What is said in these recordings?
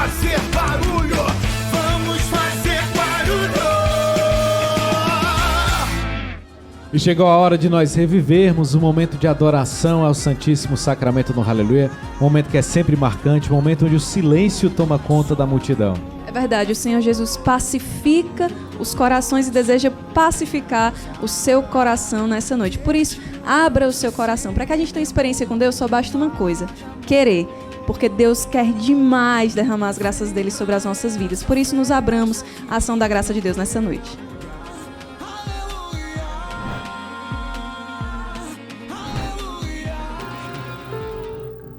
fazer barulho, vamos fazer barulho. E chegou a hora de nós revivermos um momento de adoração ao Santíssimo Sacramento no Aleluia, um momento que é sempre marcante, um momento onde o silêncio toma conta da multidão. É verdade, o Senhor Jesus pacifica os corações e deseja pacificar o seu coração nessa noite. Por isso, abra o seu coração. Para que a gente tenha experiência com Deus, só basta uma coisa: querer. Porque Deus quer demais derramar as graças dele sobre as nossas vidas. Por isso, nos abramos à ação da graça de Deus nessa noite.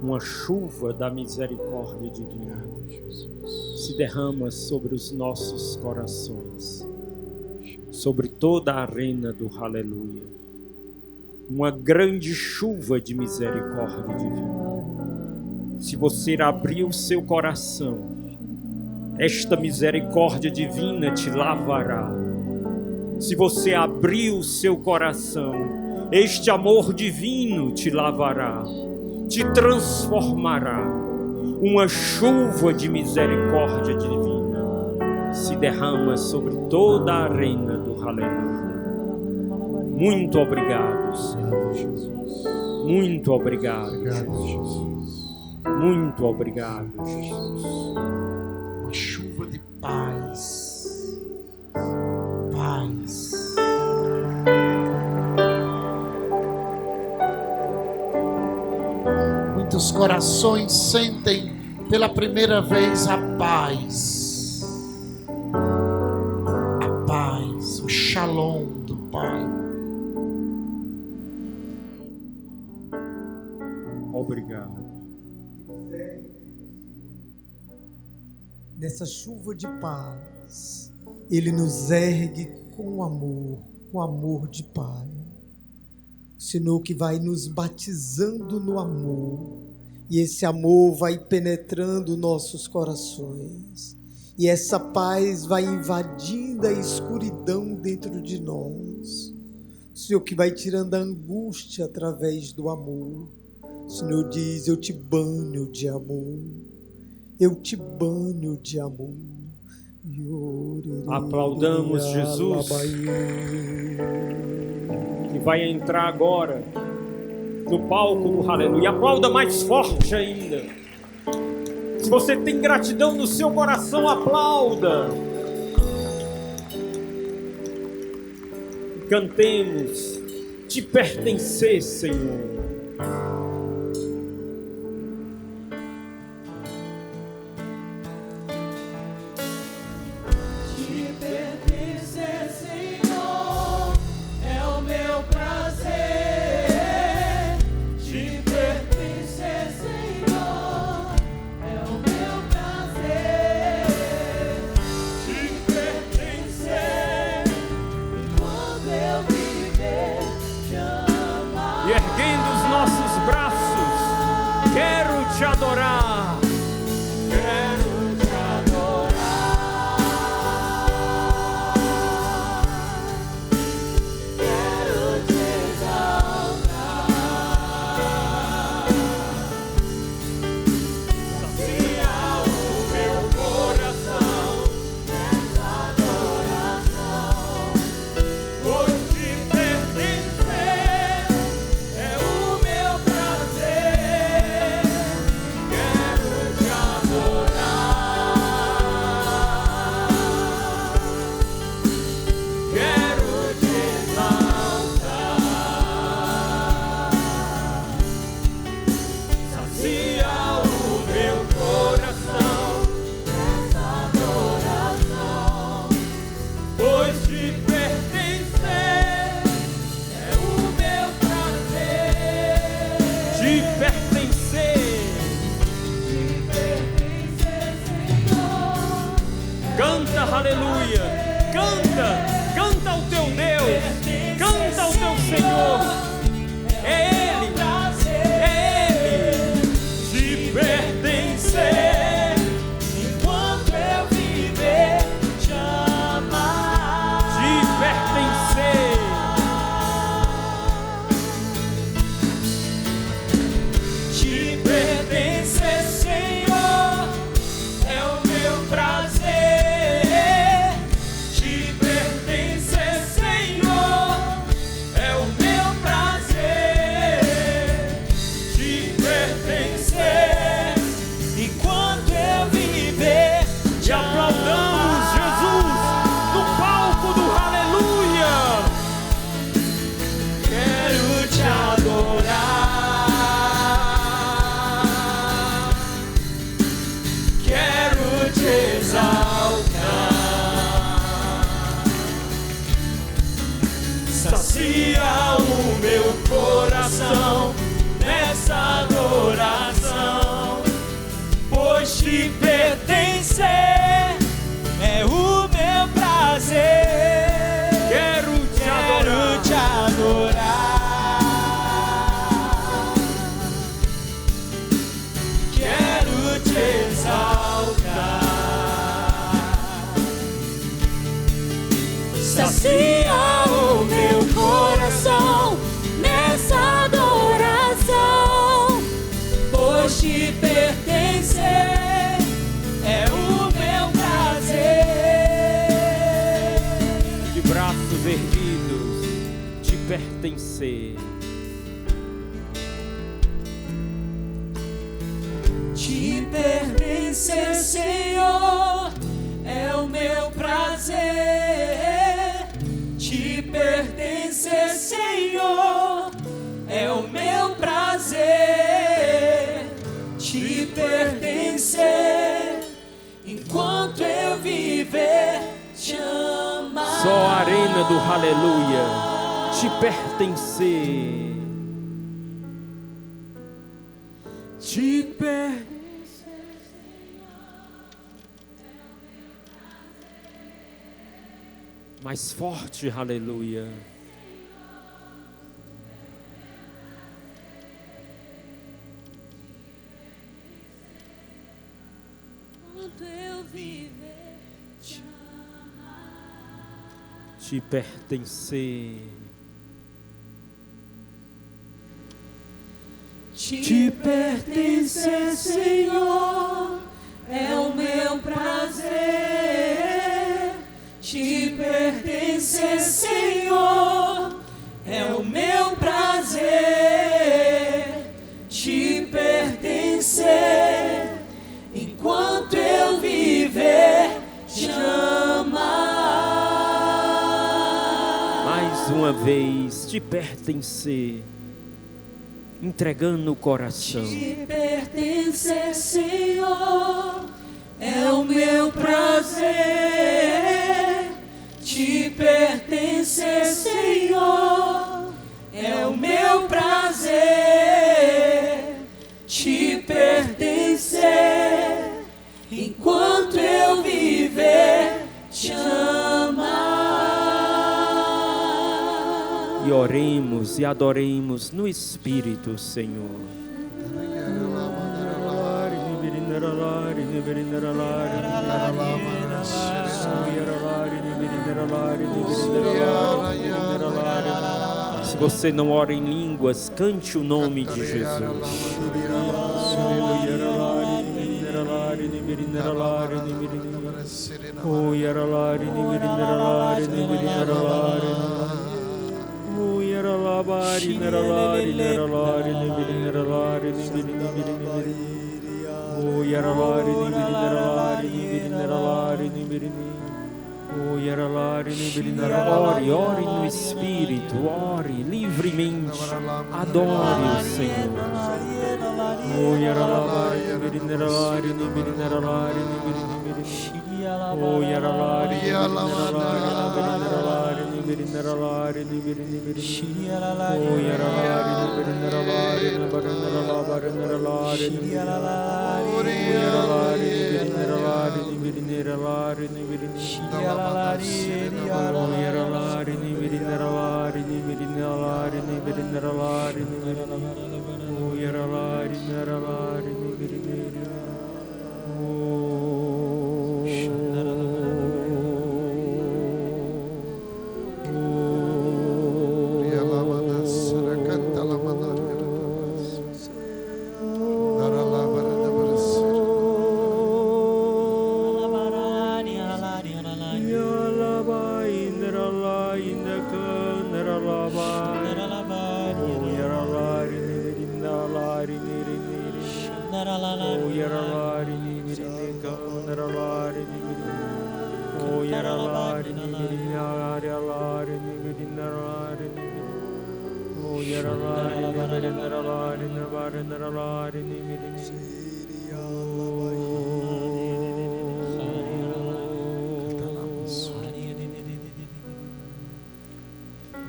Uma chuva da misericórdia divina se derrama sobre os nossos corações, sobre toda a arena do Aleluia. Uma grande chuva de misericórdia divina. Se você abrir o seu coração, esta misericórdia divina te lavará. Se você abrir o seu coração, este amor divino te lavará, te transformará. Uma chuva de misericórdia divina se derrama sobre toda a arena do Aleluia. Muito obrigado, Senhor Jesus. Muito obrigado, Jesus. Muito obrigado, Jesus. Uma chuva de paz. Paz. Muitos corações sentem pela primeira vez a paz. A paz, o shalom do Pai. Obrigado. Nessa chuva de paz, Ele nos ergue com amor de Pai. O Senhor que vai nos batizando no amor, e esse amor vai penetrando nossos corações, e essa paz vai invadindo a escuridão dentro de nós. O Senhor que vai tirando a angústia através do amor. O Senhor diz: eu te banho de amor. Eu te banho de amor. Aplaudamos Jesus, que vai entrar agora no palco do Aleluia. Aplauda mais forte ainda. Se você tem gratidão no seu coração, aplauda. Cantemos: te pertencer, Senhor. Te pertencer, Senhor, é o te exaltar. Sacia o meu coração nessa adoração, pois te pertencer é o meu prazer. Quero te adorar, quero te exaltar. Sacia o meu coração nessa adoração, pois te pertencer é o meu prazer. De braços erguidos, te pertencer. Te pertencer, Senhor, é o meu prazer. Te pertencer, Senhor, é o meu prazer. Te pertencer enquanto eu viver, te amar. Só a arena do aleluia, te pertencer. Te pertencer. Mais forte, aleluia. Enquanto eu viver, te amar. Te pertencer. Te pertencer, Senhor, é o meu prazer. Te pertencer, Senhor, é o meu prazer. Te pertencer enquanto eu viver, te amar. Mais uma vez, te pertencer. Entregando o coração. Te pertencer, Senhor, é o meu prazer. Te pertencer, Senhor, é o meu prazer. Te pertencer enquanto eu viver, te amar. E oremos e adoremos no Espírito, Senhor. Se você não ora em línguas, cante o nome de Jesus. Ore no Espírito, ore livremente, adore o Senhor.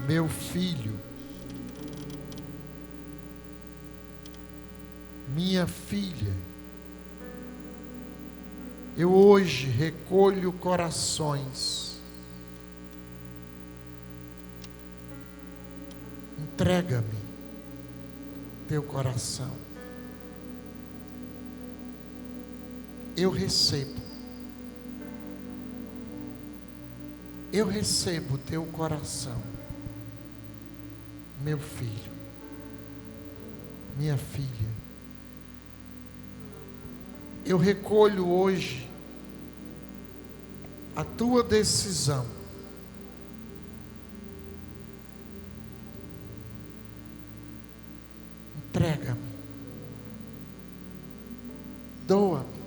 meu filho, minha filha, eu hoje recolho corações. Entrega-me teu coração. Eu recebo teu coração, meu filho, minha filha. Eu recolho hoje a tua decisão. Entrega-me, doa-me,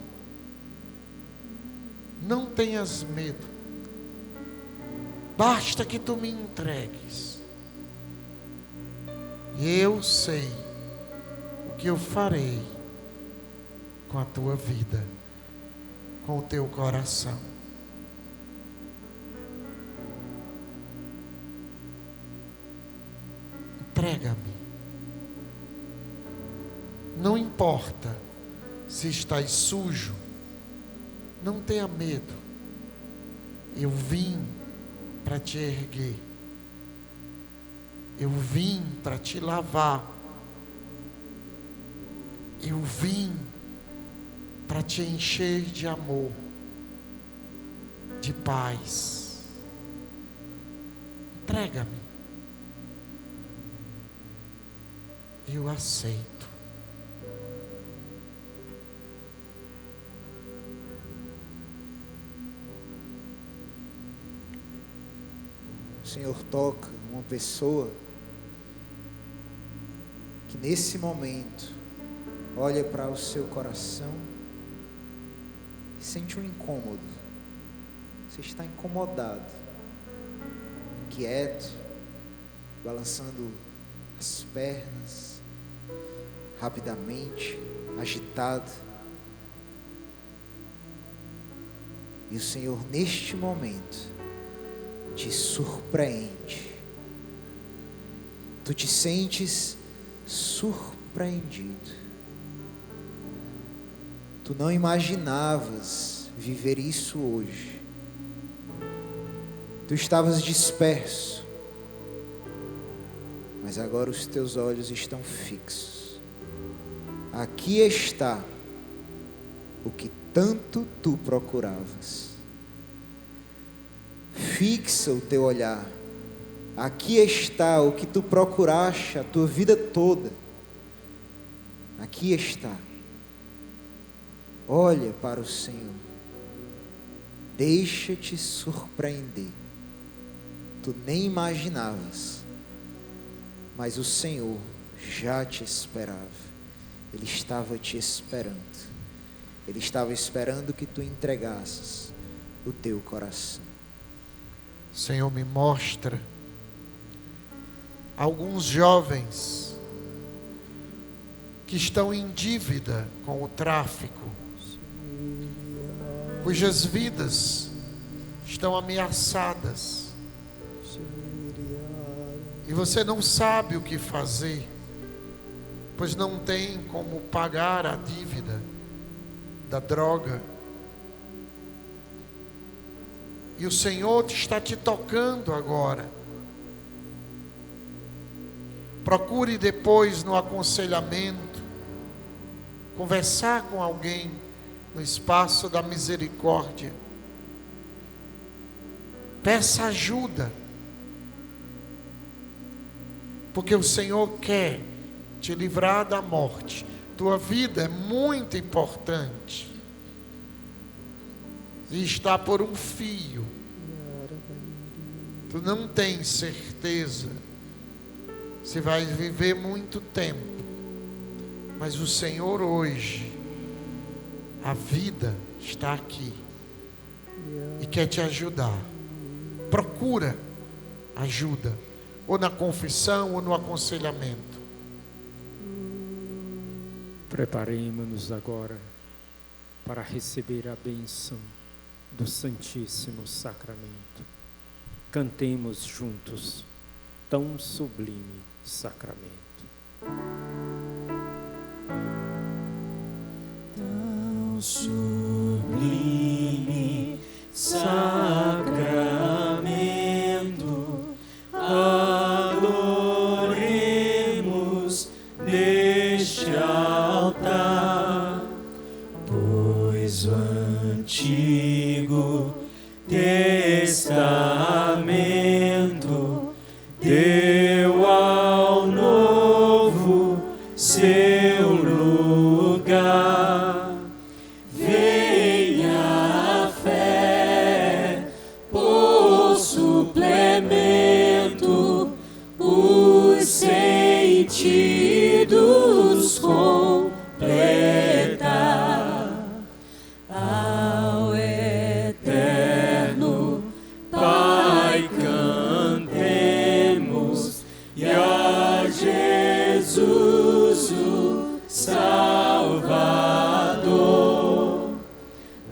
não tenhas medo, basta que tu me entregues, e eu sei o que eu farei com a tua vida, com o teu coração. Entrega-me. Não importa se estás sujo, não tenha medo. Eu vim para te erguer. Eu vim para te lavar. Eu vim para te encher de amor, de paz. Entrega-me. Eu aceito. O Senhor toca uma pessoa que nesse momento olha para o seu coração e sente um incômodo. Você está incomodado, inquieto, balançando as pernas rapidamente, agitado. E o Senhor neste momento te surpreende. Tu te sentes surpreendido. Tu não imaginavas viver isso hoje. Tu estavas disperso, mas agora os teus olhos estão fixos. Aqui está o que tanto tu procuravas. Fixa o teu olhar. Aqui está o que tu procuraste a tua vida toda. Aqui está. Olha para o Senhor. Deixa-te surpreender. Tu nem imaginavas, mas o Senhor já te esperava. Ele estava te esperando. Ele estava esperando que tu entregasses o teu coração. Senhor, me mostra alguns jovens que estão em dívida com o tráfico, cujas vidas estão ameaçadas, e você não sabe o que fazer, pois não tem como pagar a dívida da droga. E o Senhor está te tocando agora. Procure depois no aconselhamento, conversar com alguém no espaço da misericórdia. Peça ajuda, porque o Senhor quer te livrar da morte. Tua vida é muito importante e está por um fio. Tu não tens certeza se vai viver muito tempo, mas o Senhor hoje, a vida está aqui e quer te ajudar. Procura ajuda, ou na confissão ou no aconselhamento. Preparemos-nos agora para receber a bênção do Santíssimo Sacramento. Cantemos juntos tão sublime sacramento. Tão sublime sacramento, adoremos neste altar, pois o Antigo Testamento deu ao Novo seu lugar. Venha a fé por suplemento, os sentidos completar. Ao eterno Pai cantemos, e a Jesus o Salvador.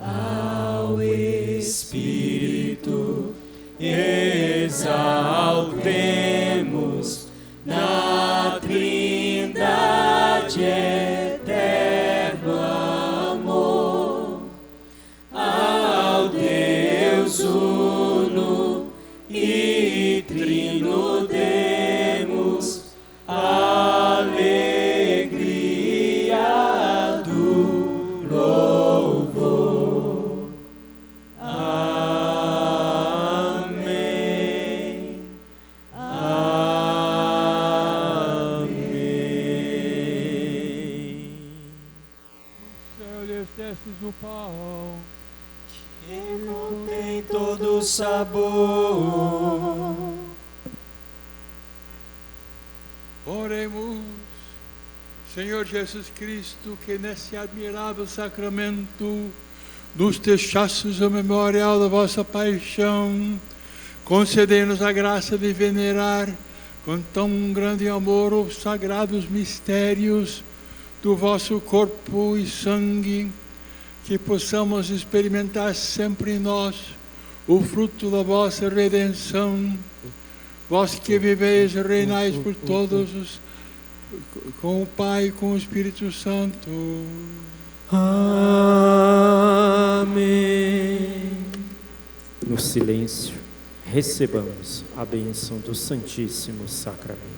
Ao Espírito exaltemos, na Trindade eterno amor. Ao Deus uno e trino demos alegria do louvor. Amém. Amém. Céu destes o pão, Que contém todo o sabor. oremos. Senhor Jesus Cristo, que nesse admirável sacramento nos deixastes o memorial da vossa paixão, concedei-nos a graça de venerar com tão grande amor os sagrados mistérios do vosso corpo e sangue, que possamos experimentar sempre em nós o fruto da vossa redenção. Vós que viveis e reinais por todos os, com o Pai e com o Espírito Santo. Amém. No silêncio, recebamos a bênção do Santíssimo Sacramento.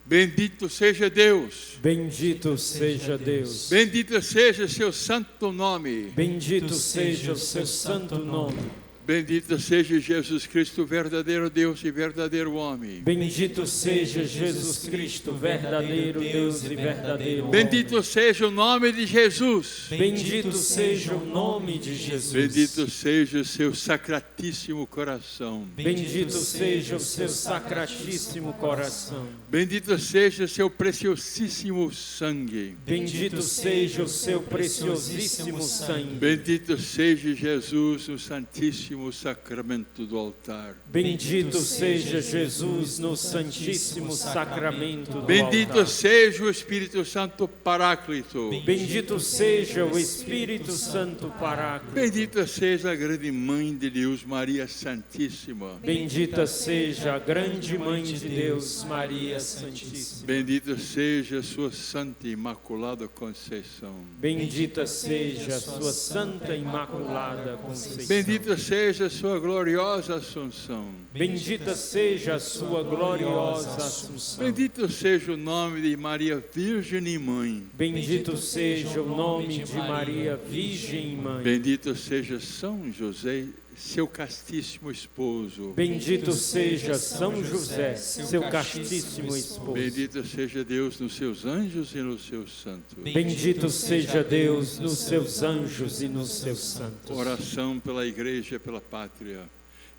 Bendito seja Deus. Bendito seja Deus. Bendito seja seu santo nome. Bendito seja o seu santo nome. Bendito seja Jesus Cristo, verdadeiro Deus e verdadeiro homem. Bendito seja Jesus Cristo, verdadeiro Deus e verdadeiro homem. Bendito seja o nome de Jesus. Bendito seja o nome de Jesus. Bendito seja o seu sacratíssimo coração. Bendito seja o seu sacratíssimo coração. Bendito seja o seu preciosíssimo sangue. Bendito seja o seu preciosíssimo sangue. Bendito seja Jesus, o santíssimo sacramento do altar. Bendito seja Jesus no santíssimo sacramento do Bendito altar. seja o Espírito Santo Paráclito. Bendito seja o Espírito Santo Paráclito. Bendita seja a grande Mãe de Deus, Maria Santíssima. Bendita seja a grande Mãe de Deus, Maria Santíssima. Bendita seja a sua Santa e Imaculada Conceição. Bendita seja a sua Santa e Imaculada Conceição. Bendita seja a sua gloriosa Assunção. Bendita seja a sua gloriosa Assunção. Bendito seja o nome de Maria Virgem e Mãe. Bendito seja o nome de Maria Virgem e Mãe. Bendito seja São José seu castíssimo esposo. Bendito seja São José, seu castíssimo esposo. Bendito seja Deus nos seus anjos e nos seus santos. Bendito seja Deus nos seus anjos e nos seus santos. Oração pela igreja e pela pátria.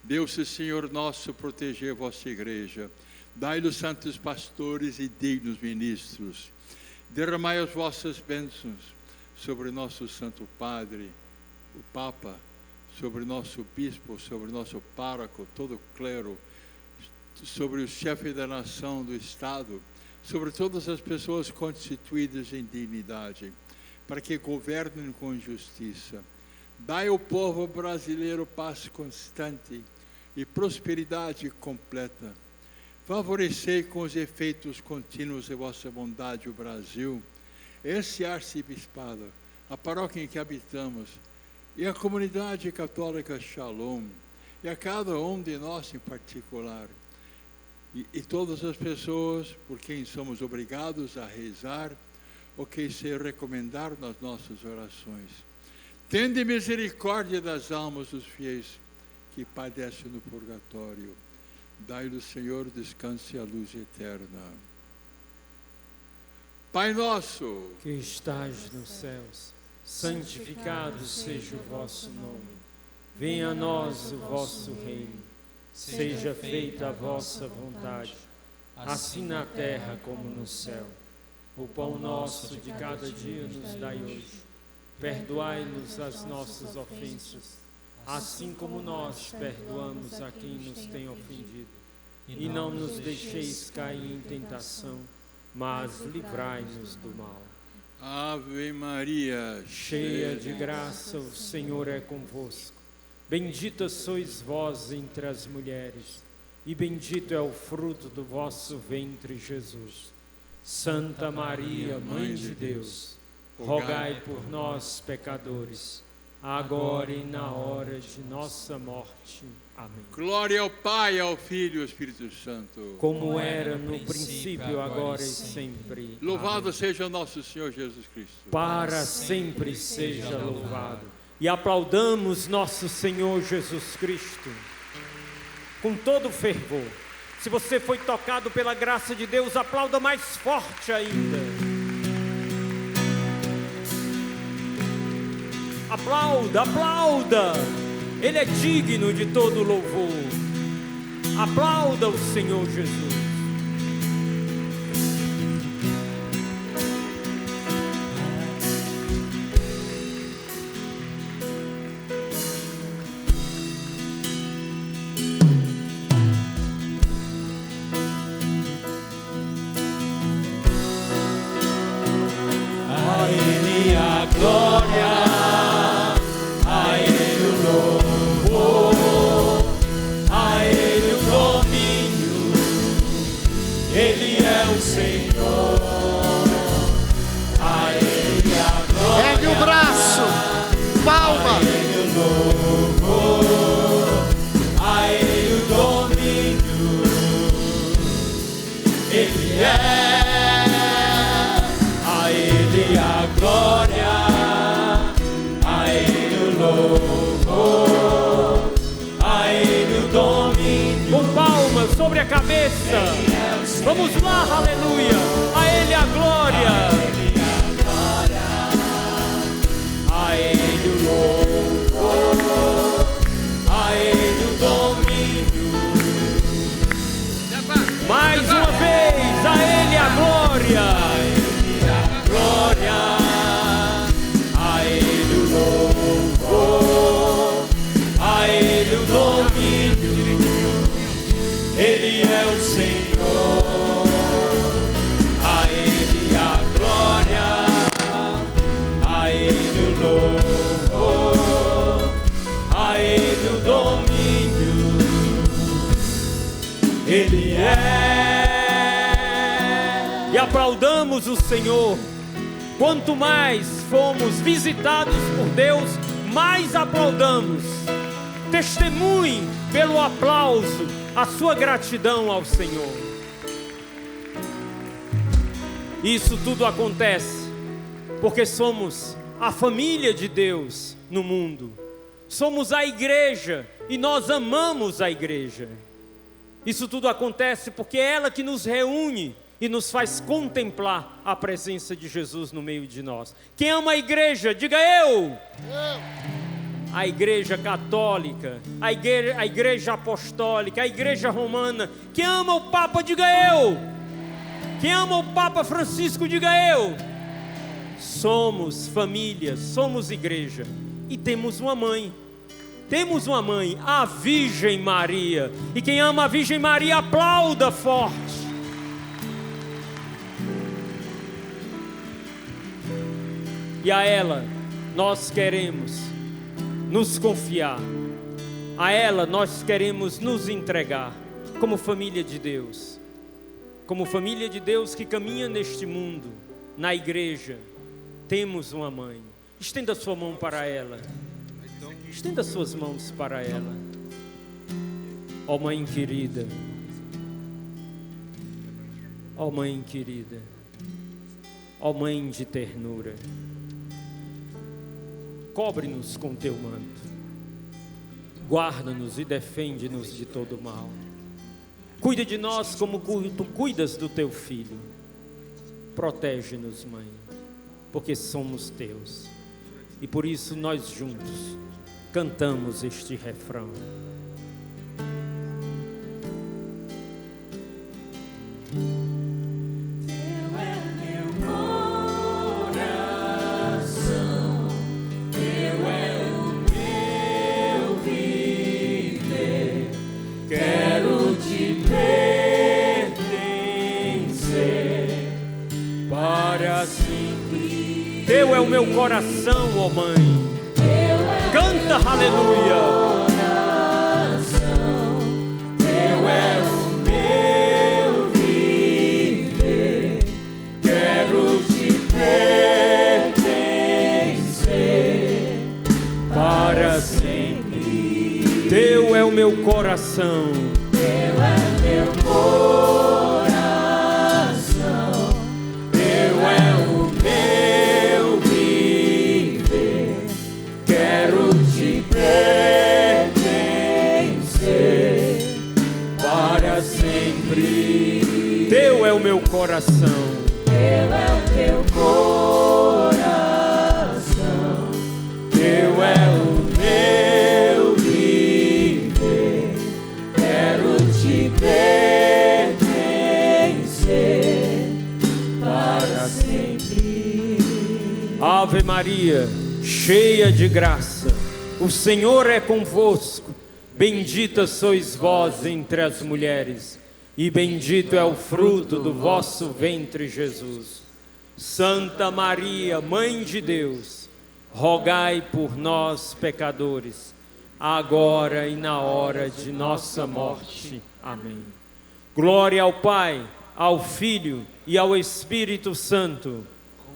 Deus e Senhor nosso, protegei a vossa igreja. Dai-lhe santos pastores e dignos ministros. Derramai as vossas bênçãos sobre nosso Santo Padre, o Papa, sobre nosso bispo, sobre nosso pároco, todo o clero, sobre o chefe da nação, do Estado, sobre todas as pessoas constituídas em dignidade, para que governem com justiça. Dai ao povo brasileiro paz constante e prosperidade completa. Favorecei com os efeitos contínuos de vossa bondade o Brasil, esse arcebispado, a paróquia em que habitamos, e a comunidade católica Shalom, e a cada um de nós em particular, e todas as pessoas por quem somos obrigados a rezar, ou que se recomendar nas nossas orações. Tende misericórdia das almas dos fiéis que padecem no purgatório. Dai-lhe, Senhor, descanse a luz eterna. Pai nosso, que estás nos céus, santificado seja o vosso nome. Venha a nós o vosso reino. Seja feita a vossa vontade, assim na terra como no céu. O pão nosso de cada dia nos dai hoje. Perdoai-nos as nossas ofensas, assim como nós perdoamos a quem nos tem ofendido. E não nos deixeis cair em tentação, mas livrai-nos do mal. Ave Maria, cheia de graça, o Senhor é convosco. Bendita sois vós entre as mulheres, e bendito é o fruto do vosso ventre, Jesus. Santa Maria, Mãe de Deus, rogai por nós, pecadores, agora e na hora de nossa morte. Amém. Glória ao Pai, ao Filho e ao Espírito Santo. Como era no princípio, agora e sempre. Louvado seja nosso Senhor Jesus Cristo. Para sempre seja louvado. E aplaudamos nosso Senhor Jesus Cristo com todo fervor. Se você foi tocado pela graça de Deus, aplauda mais forte ainda. Aplauda, aplauda. Ele é digno de todo louvor. Aplauda o Senhor Jesus. A Ele a glória. Ergue o braço, palma. A Ele o domínio, Ele é. A Ele a glória, a Ele o louvor, a Ele o domínio. Com palmas sobre a cabeça. Vamos lá, aleluia. A Ele a glória. A Ele o louvor, a Ele o domínio. Mais uma vez, a Ele a glória. A Ele a glória, a Ele o louvor, a Ele o domínio. Ele é o Senhor. A Ele a glória, a Ele o louvor, a Ele o domínio. Ele é. E aplaudamos o Senhor. Quanto mais fomos visitados por Deus, mais aplaudamos. Testemunhe pelo aplauso a sua gratidão ao Senhor. Isso tudo acontece porque somos a família de Deus no mundo. somos a igreja e nós amamos a igreja. Isso tudo acontece porque é ela que nos reúne e nos faz contemplar a presença de Jesus no meio de nós. Quem ama a igreja, diga eu. A igreja católica, a igreja apostólica, a igreja romana. Quem ama o Papa, diga eu. Quem ama o Papa Francisco, diga eu. Somos família, somos igreja e temos uma mãe. Temos uma mãe, a Virgem Maria. E quem ama a Virgem Maria, aplauda forte. E a ela nós queremos nos confiar. A ela nós queremos nos entregar como família de Deus. Como família de Deus que caminha neste mundo, na igreja, temos uma mãe. Estenda sua mão para ela. Estenda suas mãos para ela. Ó mãe querida. Ó mãe querida. Ó mãe de ternura. Cobre-nos com teu manto. Guarda-nos e defende-nos de todo mal. Cuida de nós como tu cuidas do teu filho. Protege-nos, mãe, porque somos teus. E por isso nós juntos cantamos este refrão. Teu é o meu coração, ó mãe. Canta, aleluia. Teu é o meu viver. Quero te pertencer para sempre. Teu é o meu coração. Teu é meu coração. Teu é o Teu é o meu coração. Teu é o teu coração. Teu é o meu viver. Quero te pertencer para sempre. Ave Maria, cheia de graça, o Senhor é convosco. Bendita sois vós entre as mulheres, e bendito é o fruto do vosso ventre, Jesus. Santa Maria, Mãe de Deus, rogai por nós, pecadores, agora e na hora de nossa morte. Amém. Glória ao Pai, ao Filho e ao Espírito Santo.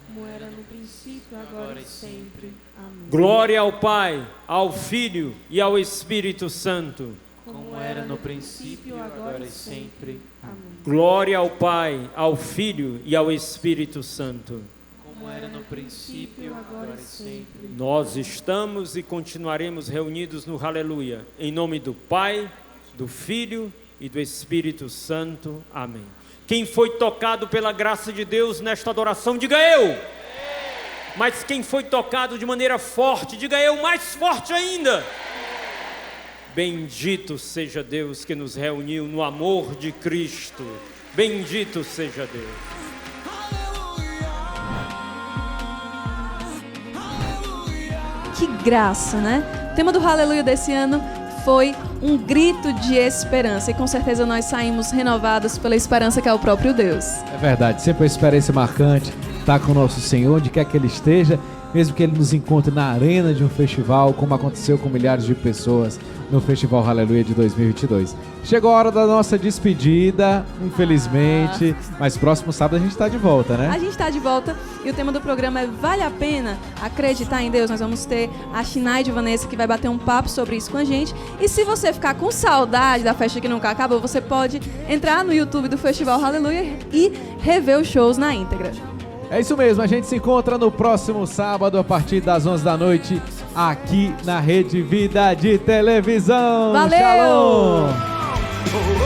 Como era no princípio, agora e sempre. Amém. Glória ao Pai, ao Filho e ao Espírito Santo. Como era no princípio, agora e sempre. Amém. Glória ao Pai, ao Filho e ao Espírito Santo. Como era no princípio, agora e sempre. Nós estamos e continuaremos reunidos no Aleluia, em nome do Pai, do Filho e do Espírito Santo. Amém. Quem foi tocado pela graça de Deus nesta adoração, diga eu. Mas quem foi tocado de maneira forte, diga eu mais forte ainda. Bendito seja Deus que nos reuniu no amor de Cristo. Bendito seja Deus. Que graça, né? O tema do Aleluia desse ano foi um grito de esperança. E com certeza nós saímos renovados pela esperança que é o próprio Deus. É verdade, sempre uma experiência marcante estar com o nosso Senhor, onde quer que Ele esteja, mesmo que Ele nos encontre na arena de um festival, como aconteceu com milhares de pessoas no Festival Aleluia de 2022. Chegou a hora da nossa despedida, infelizmente, mas próximo sábado a gente está de volta, né? A gente está de volta e o tema do programa é Vale a Pena Acreditar em Deus. Nós vamos ter a Shinaide Vanessa que vai bater um papo sobre isso com a gente. E se você ficar com saudade da festa que nunca acabou, você pode entrar no YouTube do Festival Aleluia e rever os shows na íntegra. É isso mesmo, a gente se encontra no próximo sábado a partir das 11 da noite aqui na Rede Vida de Televisão. Valeu! Shalom! Oh,